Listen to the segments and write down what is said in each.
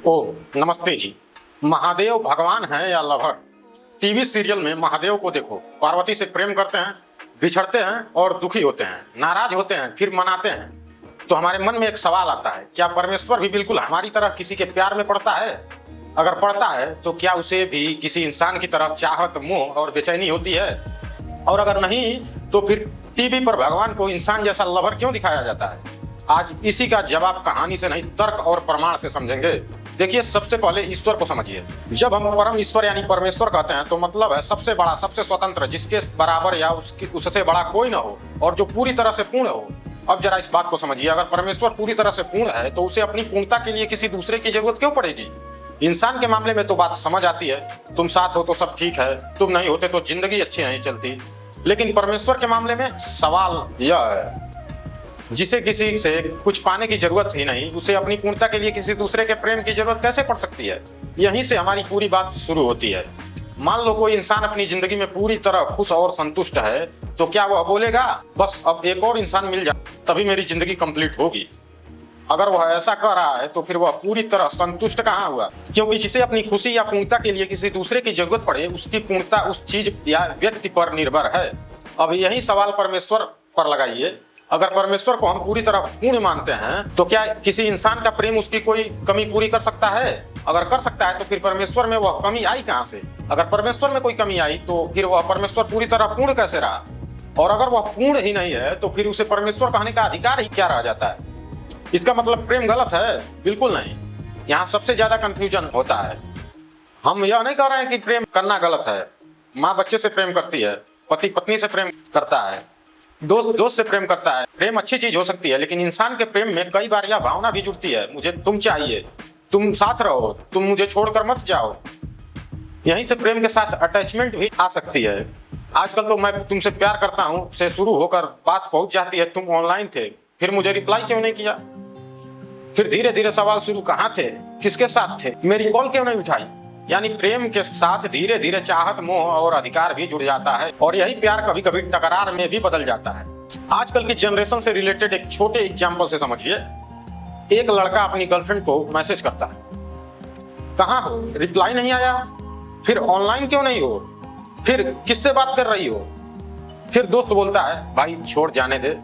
ओ नमस्ते जी। महादेव भगवान हैं या लवर? टीवी सीरियल में महादेव को देखो, पार्वती से प्रेम करते हैं, बिछड़ते हैं और दुखी होते हैं, नाराज होते हैं, फिर मनाते हैं। तो हमारे मन में एक सवाल आता है, क्या परमेश्वर भी बिल्कुल हमारी तरह किसी के प्यार में पड़ता है? अगर पड़ता है तो क्या उसे भी किसी इंसान की तरह चाहत, मोह और बेचैनी होती है? और अगर नहीं तो फिर टीवी पर भगवान को इंसान जैसा लवर क्यों दिखाया जाता है? आज इसी का जवाब कहानी से नहीं, तर्क और प्रमाण से समझेंगे। देखिए, सबसे पहले ईश्वर को समझिए। जब हम परम ईश्वर यानी परमेश्वर कहते हैं तो मतलब है सबसे बड़ा, सबसे स्वतंत्र, जिसके बराबर या उससे बड़ा कोई ना हो और जो पूरी तरह से पूर्ण हो। अब जरा इस बात को समझिए, अगर परमेश्वर पूरी तरह से पूर्ण है तो उसे अपनी पूर्णता के लिए किसी दूसरे की जरूरत क्यों पड़ेगी? इंसान के मामले में तो बात समझ आती है, तुम साथ हो तो सब ठीक है, तुम नहीं होते तो जिंदगी अच्छी नहीं चलती। लेकिन परमेश्वर के मामले में सवाल यह है, जिसे किसी से कुछ पाने की जरूरत ही नहीं, उसे अपनी पूर्णता के लिए किसी दूसरे के प्रेम की जरूरत कैसे पड़ सकती है? यहीं से हमारी पूरी बात शुरू होती है। मान लो कोई इंसान अपनी जिंदगी में पूरी तरह खुश और संतुष्ट है, तो क्या वह बोलेगा बस अब एक और इंसान मिल जाए तभी मेरी जिंदगी कंप्लीट होगी? अगर वह ऐसा कर रहा है तो फिर वह पूरी तरह संतुष्ट कहाँ हुआ? क्योंकि जिसे अपनी खुशी या पूर्णता के लिए किसी दूसरे की जरूरत पड़े, उसकी पूर्णता उस चीज या व्यक्ति पर निर्भर है। अब यही सवाल परमेश्वर पर लगाइए। अगर परमेश्वर को हम पूरी तरह पूर्ण मानते हैं तो क्या किसी इंसान का प्रेम उसकी कोई कमी पूरी कर सकता है? अगर कर सकता है तो फिर परमेश्वर में वह कमी आई कहाँ से? अगर परमेश्वर में कोई कमी आई तो फिर वह परमेश्वर पूरी तरह पूर्ण कैसे रहा? और अगर वह पूर्ण ही नहीं है तो फिर उसे परमेश्वर कहने का अधिकार ही क्या रह जाता है? इसका मतलब प्रेम गलत है? बिल्कुल नहीं। यहाँ सबसे ज्यादा कंफ्यूजन होता है। हम यह नहीं कह रहे हैं कि प्रेम करना गलत है। माँ बच्चे से प्रेम करती है, पति पत्नी से प्रेम करता है, दोस्त दोस्त से प्रेम करता है। प्रेम अच्छी चीज हो सकती है, लेकिन इंसान के प्रेम में कई बार यह भावना भी जुड़ती है, मुझे तुम चाहिए, तुम साथ रहो, तुम मुझे छोड़कर मत जाओ। यहीं से प्रेम के साथ अटैचमेंट भी आ सकती है। आजकल तो मैं तुमसे प्यार करता हूँ से शुरू होकर बात पहुंच जाती है तुम ऑनलाइन थे, फिर मुझे रिप्लाई क्यों नहीं किया? फिर धीरे धीरे सवाल शुरू, कहाँ थे, किसके साथ थे, मेरी कॉल क्यों नहीं उठाई? यानी प्रेम के साथ धीरे धीरे चाहत, मोह और अधिकार भी जुड़ जाता है, और यही प्यार कभी कभी तकरार में भी बदल जाता है। आजकल की जनरेशन से रिलेटेड एक छोटे एग्जाम्पल से समझिए। एक लड़का अपनी गर्लफ्रेंड को मैसेज करता है, कहाँ हो, रिप्लाई नहीं आया, फिर ऑनलाइन क्यों नहीं हो, फिर किससे बात कर रही हो? फिर दोस्त बोलता है भाई छोड़ जाने दे,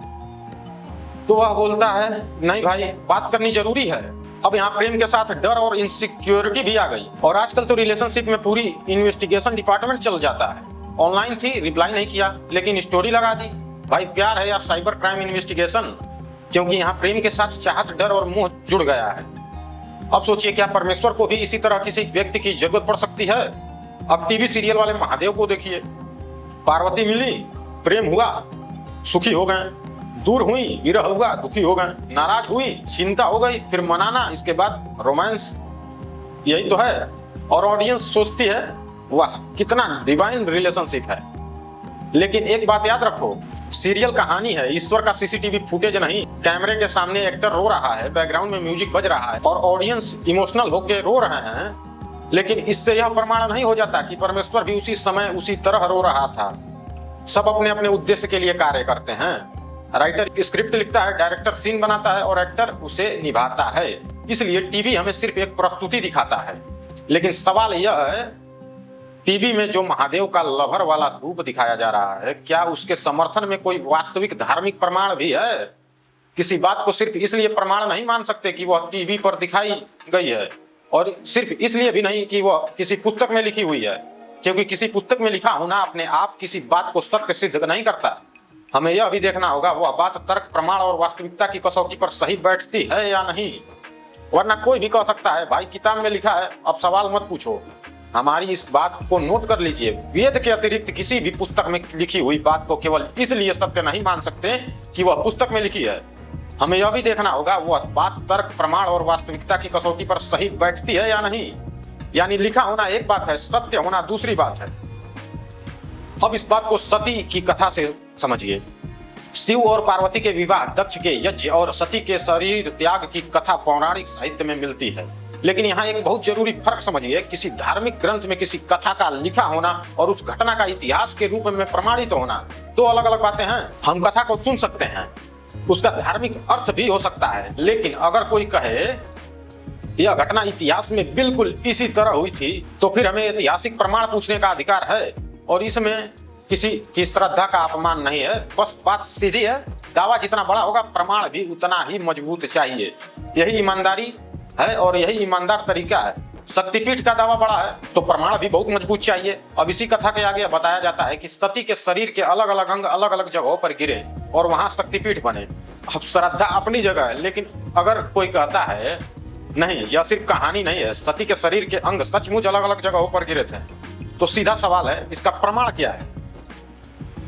तो वह बोलता है नहीं भाई बात करनी जरूरी है। अब यहाँ प्रेम के साथ डर और इनसिक्योरिटी भी आ गई, और आजकल तो रिलेशनशिप में पूरी इन्वेस्टिगेशन डिपार्टमेंट चल जाता है। ऑनलाइन थी, रिप्लाई नहीं किया, लेकिन स्टोरी लगा दी। भाई प्यार है या साइबर क्राइम इन्वेस्टिगेशन? क्योंकि यहाँ प्रेम के साथ चाहत, डर और मोह जुड़ गया है। अब सोचिए, क्या परमेश्वर को भी इसी तरह किसी व्यक्ति की जरूरत पड़ सकती है? अब टीवी सीरियल वाले महादेव को देखिए, पार्वती मिली, प्रेम हुआ, सुखी हो गए, दूर हुई, विरह हुआ, दुखी हो गए, नाराज हुई, चिंता हो गई, फिर मनाना, इसके बाद रोमांस। यही तो है। और ऑडियंस सोचती है वाह कितना डिवाइन रिलेशनशिप है। लेकिन एक बात याद रखो, सीरियल कहानी है, ईश्वर का सीसीटीवी फुटेज नहीं। कैमरे के सामने एक्टर रो रहा है, बैकग्राउंड में म्यूजिक बज रहा है और ऑडियंस इमोशनल होकर रो रहे हैं, लेकिन इससे यह प्रमाण नहीं हो जाता कि परमेश्वर भी उसी समय उसी तरह रो रहा था। सब अपने अपने उद्देश्य के लिए कार्य करते हैं। राइटर स्क्रिप्ट लिखता है, डायरेक्टर सीन बनाता है और एक्टर उसे निभाता है। इसलिए टीवी हमें सिर्फ एक प्रस्तुति दिखाता है। लेकिन सवाल यह है, टीवी में जो महादेव का लवर वाला रूप दिखाया जा रहा है, क्या उसके समर्थन में कोई वास्तविक धार्मिक प्रमाण भी है? किसी बात को सिर्फ इसलिए प्रमाण नहीं मान सकते कि वह टीवी पर दिखाई गई है, और सिर्फ इसलिए भी नहीं कि वह किसी पुस्तक में लिखी हुई है, क्योंकि किसी पुस्तक में लिखा होना अपने आप किसी बात को सत्य सिद्ध नहीं करता। हमें यह भी देखना होगा वह बात तर्क, प्रमाण और वास्तविकता की कसौटी पर सही बैठती है या नहीं। वरना कोई भी कह सकता है भाई किताब में लिखा है, अब सवाल मत पूछो। हमारी इस बात को नोट कर लीजिए, वेद के अतिरिक्त किसी भी पुस्तक में लिखी हुई बात को केवल इसलिए सत्य नहीं मान सकते कि वह पुस्तक में लिखी है। हमें यह भी देखना होगा वह बात तर्क, प्रमाण और वास्तविकता की कसौटी पर सही बैठती है या नहीं। यानी लिखा होना एक बात है, सत्य होना दूसरी बात है। अब इस बात को सती की कथा से समझिए। शिव और पार्वती के विवाह, दक्ष के यज्ञ और सती के शरीर त्याग की कथा पौराणिक साहित्य में मिलती है। लेकिन यहाँ एक बहुत जरूरी फर्क समझिए, किसी धार्मिक ग्रंथ में किसी कथा का लिखा होना और उस घटना का इतिहास के रूप में प्रमाणित होना दो अलग अलग बातें हैं। हम कथा को सुन सकते हैं, उसका धार्मिक अर्थ भी हो सकता है, लेकिन अगर कोई कहे यह घटना इतिहास में बिल्कुल इसी तरह हुई थी, तो फिर हमें ऐतिहासिक प्रमाण पूछने का अधिकार है और इसमें किसी की श्रद्धा का अपमान नहीं है। बस बात सीधी है, दावा जितना बड़ा होगा प्रमाण भी उतना ही मजबूत चाहिए। यही ईमानदारी है और यही ईमानदार तरीका है। शक्तिपीठ का दावा बड़ा है तो प्रमाण भी बहुत मजबूत चाहिए। अब इसी कथा के आगे बताया जाता है कि सती के शरीर के अलग अलग अंग अलग अलग जगहों पर गिरे और वहां शक्तिपीठ बने। अब श्रद्धा अपनी जगह है, लेकिन अगर कोई कहता है नहीं यह सिर्फ कहानी नहीं है, सती के शरीर के अंग सचमुच अलग अलग जगहों पर गिरे थे, तो सीधा सवाल है इसका प्रमाण क्या है?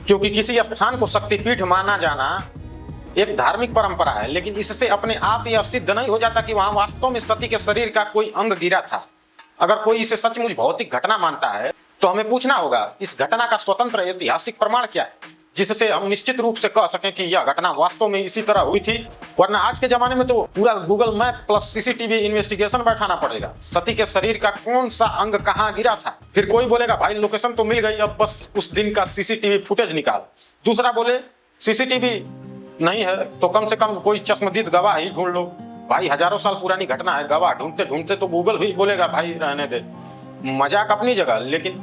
क्योंकि किसी स्थान को शक्तिपीठ माना जाना एक धार्मिक परंपरा है, लेकिन इससे अपने आप यह सिद्ध नहीं हो जाता कि वहां वास्तव में सती के शरीर का कोई अंग गिरा था। अगर कोई इसे सचमुच भौतिक घटना मानता है तो हमें पूछना होगा इस घटना का स्वतंत्र ऐतिहासिक प्रमाण क्या है, जिससे हम निश्चित रूप से कह सकें कि यह घटना वास्तव में इसी तरह हुई थी। वरना आज के जमाने में तो पूरा Google map plus CCTV investigation बैठाना पड़ेगा, सती के शरीर का कौन सा अंग कहाँ गिरा था। फिर कोई बोलेगा भाई लोकेशन तो मिल गई, अब बस उस दिन का सीसीटीवी फुटेज निकाल। दूसरा बोले सीसीटीवी नहीं है तो कम से कम कोई चश्मदीद गवाह ही ढूंढ लो। भाई हजारों साल पुरानी घटना है, गवाह ढूंढते ढूंढते तो गूगल भी बोलेगा भाई रहने दे। मजाक अपनी जगह, लेकिन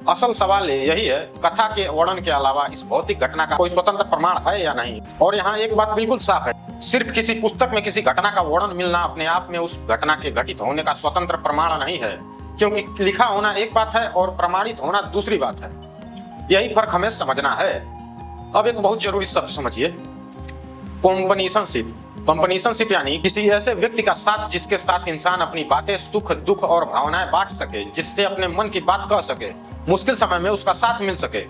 असल सवाल यही है कथा के वर्णन के अलावा इस भौतिक घटना का कोई स्वतंत्र प्रमाण है या नहीं। और यहाँ एक बात बिल्कुल साफ है, सिर्फ किसी पुस्तक में किसी घटना का वर्णन मिलना अपने आप में उस घटना के घटित होने का स्वतंत्र प्रमाण नहीं है, क्योंकि लिखा होना एक बात है और प्रमाणित होना दूसरी बात है। यही फर्क हमें समझना है। अब एक बहुत जरूरी शब्द समझिए, कॉम्पनीशनशिप। कंपनीशनशिप यानी किसी ऐसे व्यक्ति का साथ जिसके साथ इंसान अपनी बातें, सुख दुख और भावनाएं बांट सके, जिससे अपने मन की बात कह सके, मुश्किल समय में उसका साथ मिल सके,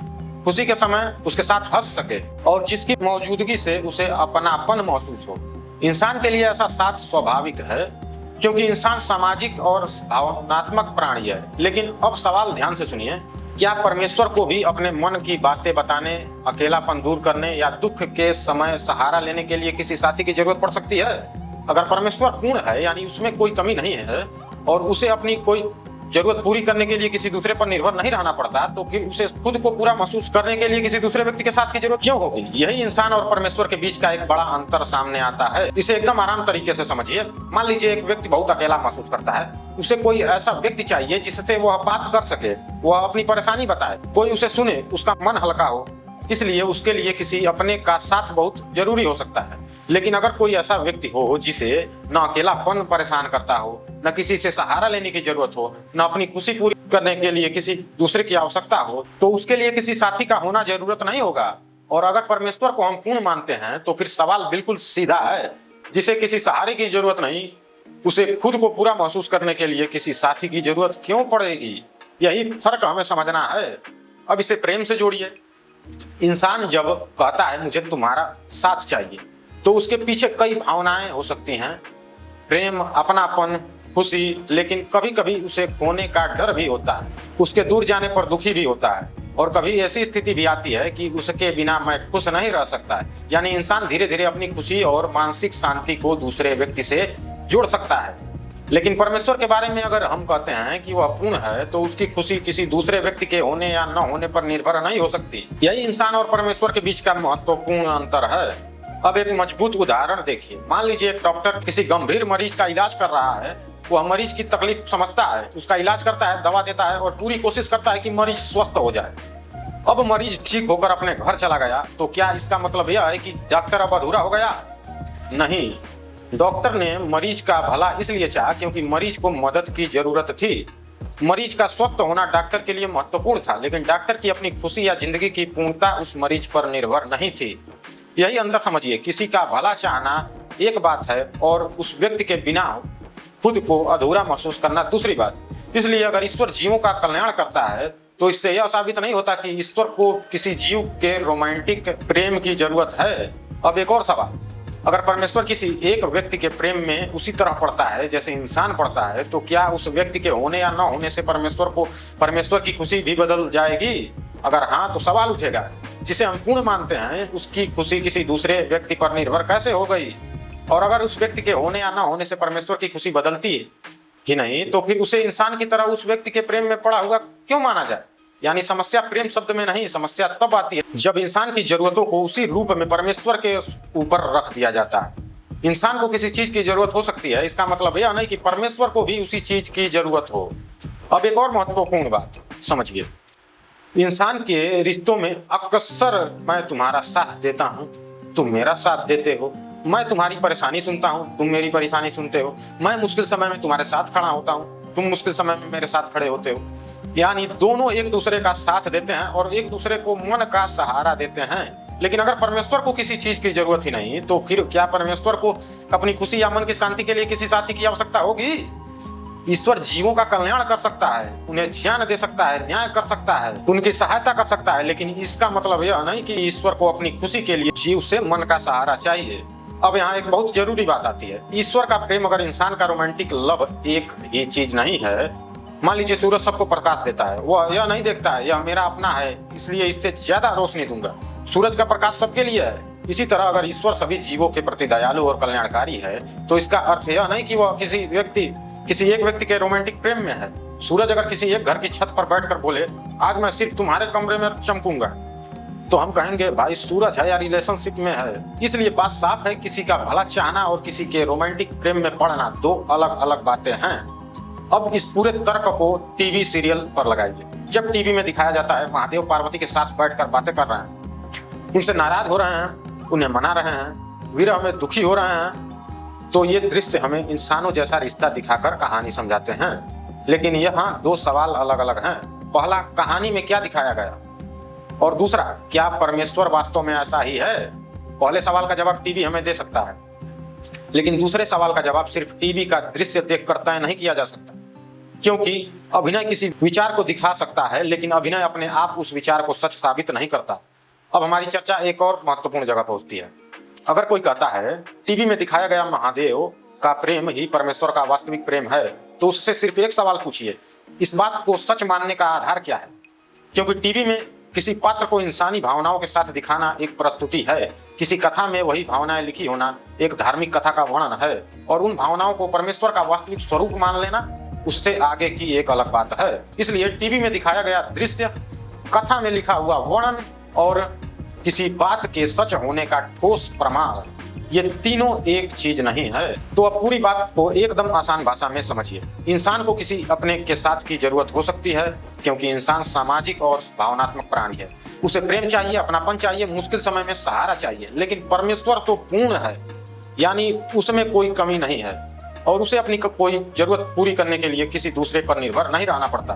खुशी के समय उसके साथ हंस सके और जिसकी मौजूदगी से उसे अपनापन महसूस हो। इंसान के लिए ऐसा साथ स्वाभाविक है, क्योंकि इंसान सामाजिक और भावनात्मक प्राणी है। लेकिन अब सवाल ध्यान से सुनिए, क्या परमेश्वर को भी अपने मन की बातें बताने, अकेलापन दूर करने या दुख के समय सहारा लेने के लिए किसी साथी की जरूरत पड़ सकती है? अगर परमेश्वर पूर्ण है यानी उसमें कोई कमी नहीं है और उसे अपनी कोई जरूरत पूरी करने के लिए किसी दूसरे पर निर्भर नहीं रहना पड़ता, तो फिर उसे खुद को पूरा महसूस करने के लिए किसी दूसरे व्यक्ति के साथ की जरूरत क्यों होगी? यही इंसान और परमेश्वर के बीच का एक बड़ा अंतर सामने आता है। इसे एकदम आराम तरीके से समझिए। मान लीजिए एक व्यक्ति बहुत अकेला महसूस करता है, उसे कोई ऐसा व्यक्ति चाहिए जिससे वह बात कर सके, वह अपनी परेशानी बताए, कोई उसे सुने, उसका मन हल्का हो। इसलिए उसके लिए किसी अपने का साथ बहुत जरूरी हो सकता है। लेकिन अगर कोई ऐसा व्यक्ति हो जिसे न अकेलापन परेशान करता हो, न किसी से सहारा लेने की जरूरत हो, न अपनी खुशी पूरी करने के लिए किसी दूसरे की आवश्यकता हो, तो उसके लिए किसी साथी का होना जरूरत नहीं होगा। और अगर परमेश्वर को हम पूर्ण मानते हैं तो फिर सवाल बिल्कुल सीधा है, जिसे किसी सहारे की जरूरत नहीं, उसे खुद को पूरा महसूस करने के लिए किसी साथी की जरूरत क्यों पड़ेगी? यही फर्क हमें समझना है। अब इसे प्रेम से जोड़िए। इंसान जब कहता है मुझे तुम्हारा साथ चाहिए, तो उसके पीछे कई भावनाएं हो सकती हैं, प्रेम, अपनापन, खुशी, लेकिन कभी कभी उसे खोने का डर भी होता है, उसके दूर जाने पर दुखी भी होता है, और कभी ऐसी स्थिति भी आती है कि उसके बिना मैं खुश नहीं रह सकता है। यानी इंसान धीरे धीरे अपनी खुशी और मानसिक शांति को दूसरे व्यक्ति से जोड़ सकता है। लेकिन परमेश्वर के बारे में अगर हम कहते हैं कि वह पूर्ण है, तो उसकी खुशी किसी दूसरे व्यक्ति के होने या न होने पर निर्भर नहीं हो सकती। यही इंसान और परमेश्वर के बीच का महत्वपूर्ण अंतर है। अब एक मजबूत उदाहरण देखिए। मान लीजिए एक डॉक्टर किसी गंभीर मरीज का इलाज कर रहा है। वह मरीज की तकलीफ समझता है, उसका इलाज करता है, दवा देता है और पूरी कोशिश करता है कि मरीज स्वस्थ हो जाए। अब मरीज ठीक होकर अपने घर चला गया, तो क्या इसका मतलब यह है कि डॉक्टर अब अधूरा हो गया? नहीं, डॉक्टर ने मरीज का भला इसलिए चाहा क्योंकि मरीज को मदद की जरूरत थी। मरीज का स्वस्थ होना डॉक्टर के लिए महत्वपूर्ण था, लेकिन डॉक्टर की अपनी खुशी या जिंदगी की पूर्णता उस मरीज पर निर्भर नहीं थी। यही अंतर समझिए। किसी का भला चाहना एक बात है और उस व्यक्ति के बिना खुद को अधूरा महसूस करना दूसरी बात। इसलिए अगर ईश्वर जीवों का कल्याण करता है, तो इससे यह साबित नहीं होता कि ईश्वर को किसी जीव के रोमांटिक प्रेम की जरूरत है। अब एक और सवाल, अगर परमेश्वर किसी एक व्यक्ति के प्रेम में उसी तरह पड़ता है जैसे इंसान पड़ता है, तो क्या उस व्यक्ति के होने या न होने से परमेश्वर की खुशी भी बदल जाएगी? अगर हाँ, तो सवाल उठेगा, जिसे हम पूर्ण मानते हैं उसकी खुशी किसी दूसरे व्यक्ति पर निर्भर कैसे हो गई? और अगर उस व्यक्ति के होने या न होने से परमेश्वर की खुशी बदलती है कि नहीं, तो फिर उसे इंसान की तरह उस व्यक्ति के प्रेम में पड़ा हुआ क्यों माना जाए? यानी समस्या प्रेम शब्द में नहीं, समस्या तब आती है जब इंसान की जरूरतों को उसी रूप में परमेश्वर के ऊपर रख दिया जाता है। इंसान को किसी चीज की जरूरत हो सकती है, इसका मतलब यह नहीं कि परमेश्वर को भी उसी चीज की जरूरत हो। अब एक और महत्वपूर्ण बात समझिए, इंसान के रिश्तों में अक्सर मैं तुम्हारा साथ देता हूं, तुम मेरा साथ देते हो, मैं तुम्हारी परेशानी सुनता हूं, तुम मेरी परेशानी सुनते हो, मैं मुश्किल समय में तुम्हारे साथ खड़ा होता हूं, तुम मुश्किल समय में मेरे साथ खड़े होते हो। यानी दोनों एक दूसरे का साथ देते हैं और एक दूसरे को मन का सहारा देते हैं। लेकिन अगर परमेश्वर को किसी चीज की जरूरत ही नहीं तो फिर क्या परमेश्वर को अपनी खुशी या मन की शांति के लिए किसी साथी की आवश्यकता होगी? ईश्वर जीवों का कल्याण कर सकता है, उन्हें ज्ञान दे सकता है, न्याय कर सकता है, उनकी सहायता कर सकता है, लेकिन इसका मतलब यह नहीं कि ईश्वर को अपनी खुशी के लिए जीव से मन का सहारा चाहिए। अब यहाँ एक बहुत जरूरी बात आती है, ईश्वर का प्रेम अगर इंसान का रोमांटिक लव एक ही चीज नहीं है। मान लीजिए सूरज सबको प्रकाश देता है, वह यह नहीं देखता है यह मेरा अपना है इसलिए इससे ज्यादा रोशनी दूंगा। सूरज का प्रकाश सबके लिए है। इसी तरह अगर ईश्वर सभी जीवों के प्रति दयालु और कल्याणकारी है तो इसका अर्थ यह नहीं कि वह किसी एक व्यक्ति के रोमांटिक प्रेम में है। सूरज अगर किसी एक घर की छत पर बैठकर बोले आज मैं सिर्फ तुम्हारे कमरे में चमकूंगा, तो हम कहेंगे भाई सूरज है या रिलेशनशिप में है। इसलिए बात साफ है, किसी का भला चाहना और किसी के रोमांटिक प्रेम में पड़ना दो अलग अलग बातें हैं। अब इस पूरे तर्क को टीवी सीरियल पर लगाइए। जब टीवी में दिखाया जाता है महादेव पार्वती के साथ बैठकर बातें कर रहे हैं, उनसे नाराज हो रहे हैं, उन्हें मना रहे हैं, विरह में दुखी हो रहे हैं, तो ये दृश्य हमें इंसानों जैसा रिश्ता दिखाकर कहानी समझाते हैं। लेकिन यहाँ दो सवाल अलग अलग हैं। पहला, कहानी में क्या दिखाया गया, और दूसरा, क्या परमेश्वर वास्तव में ऐसा ही है? पहले सवाल का जवाब टीवी हमें दे सकता है, लेकिन दूसरे सवाल का जवाब सिर्फ टीवी का दृश्य देखकर तय नहीं किया जा सकता, क्योंकि अभिनय किसी विचार को दिखा सकता है लेकिन अभिनय अपने आप उस विचार को सच साबित नहीं करता। अब हमारी चर्चा एक और महत्वपूर्ण जगह पहुंचती है। अगर कोई कहता है टीवी में दिखाया गया महादेव का प्रेम ही परमेश्वर का वास्तविक प्रेम है, तो उससे सिर्फ एक सवाल पूछिए, इस बात को सच मानने का आधार क्या है? क्योंकि टीवी में किसी पात्र को इंसानी भावनाओं के साथ दिखाना एक प्रस्तुति है, किसी कथा में वही भावनाएं लिखी होना एक धार्मिक कथा का वर्णन है, और उन भावनाओं को परमेश्वर का वास्तविक स्वरूप मान लेना उससे आगे की एक अलग बात है। इसलिए टीवी में दिखाया गया दृश्य, कथा में लिखा हुआ वर्णन और किसी बात के सच होने का ठोस प्रमाण, ये तीनों एक चीज नहीं है। तो अब पूरी बात को एकदम आसान भाषा में समझिए। इंसान को किसी अपने के साथ की जरूरत हो सकती है, क्योंकि इंसान सामाजिक और भावनात्मक प्राणी है। उसे प्रेम चाहिए, अपनापन चाहिए, मुश्किल समय में सहारा चाहिए। लेकिन परमेश्वर तो पूर्ण है, यानी उसमें कोई कमी नहीं है, और उसे अपनी कोई जरूरत पूरी करने के लिए किसी दूसरे पर निर्भर नहीं रहना पड़ता।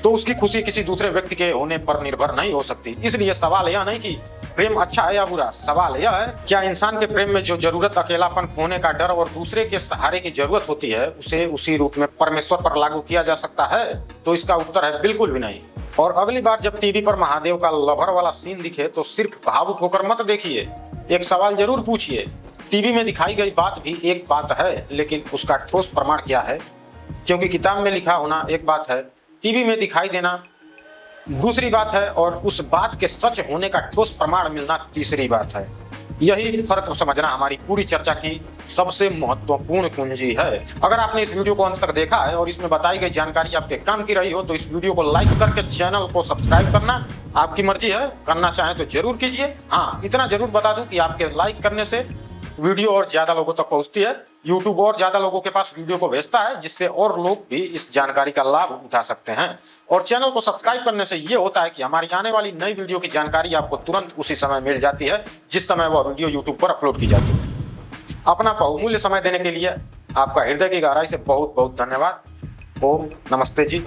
तो उसकी खुशी किसी दूसरे व्यक्ति के होने पर निर्भर नहीं हो सकती। इसलिए सवाल यह नहीं कि प्रेम अच्छा है या बुरा, सवाल यह है क्या इंसान के प्रेम में जो जरूरत, अकेलापन, खोने का डर और दूसरे के सहारे की जरूरत होती है उसे उसी रूप में परमेश्वर पर लागू किया जा सकता है? तो इसका उत्तर है बिल्कुल भी नहीं। और अगली बार जब टीवी पर महादेव का लवर वाला सीन दिखे तो सिर्फ भावुक होकर मत देखिए, एक सवाल जरूर पूछिए, टीवी में दिखाई गई बात भी एक बात है, लेकिन उसका ठोस प्रमाण क्या है? क्योंकि किताब में लिखा होना एक बात है, टीवी में दिखाई देना दूसरी बात है, और उस बात के सच होने का ठोस प्रमाण मिलना तीसरी बात है। यही फर्क समझना हमारी पूरी चर्चा की सबसे महत्वपूर्ण कुंजी है। अगर आपने इस वीडियो को अंत तक देखा है और इसमें बताई गई जानकारी आपके काम की रही हो तो इस वीडियो को लाइक करके चैनल को सब्सक्राइब करना आपकी मर्जी है, करना चाहें तो जरूर कीजिए। हाँ, इतना जरूर बता दूं कि आपके लाइक करने से वीडियो और ज्यादा लोगों तक पहुंचती है, यूट्यूब और ज्यादा लोगों के पास वीडियो को भेजता है, जिससे और लोग भी इस जानकारी का लाभ उठा सकते हैं। और चैनल को सब्सक्राइब करने से ये होता है कि हमारी आने वाली नई वीडियो की जानकारी आपको तुरंत उसी समय मिल जाती है जिस समय वह वीडियो यूट्यूब पर अपलोड की जाती है। अपना बहुमूल्य समय देने के लिए आपका हृदय की गहराई से बहुत बहुत धन्यवाद। ओम नमस्ते जी।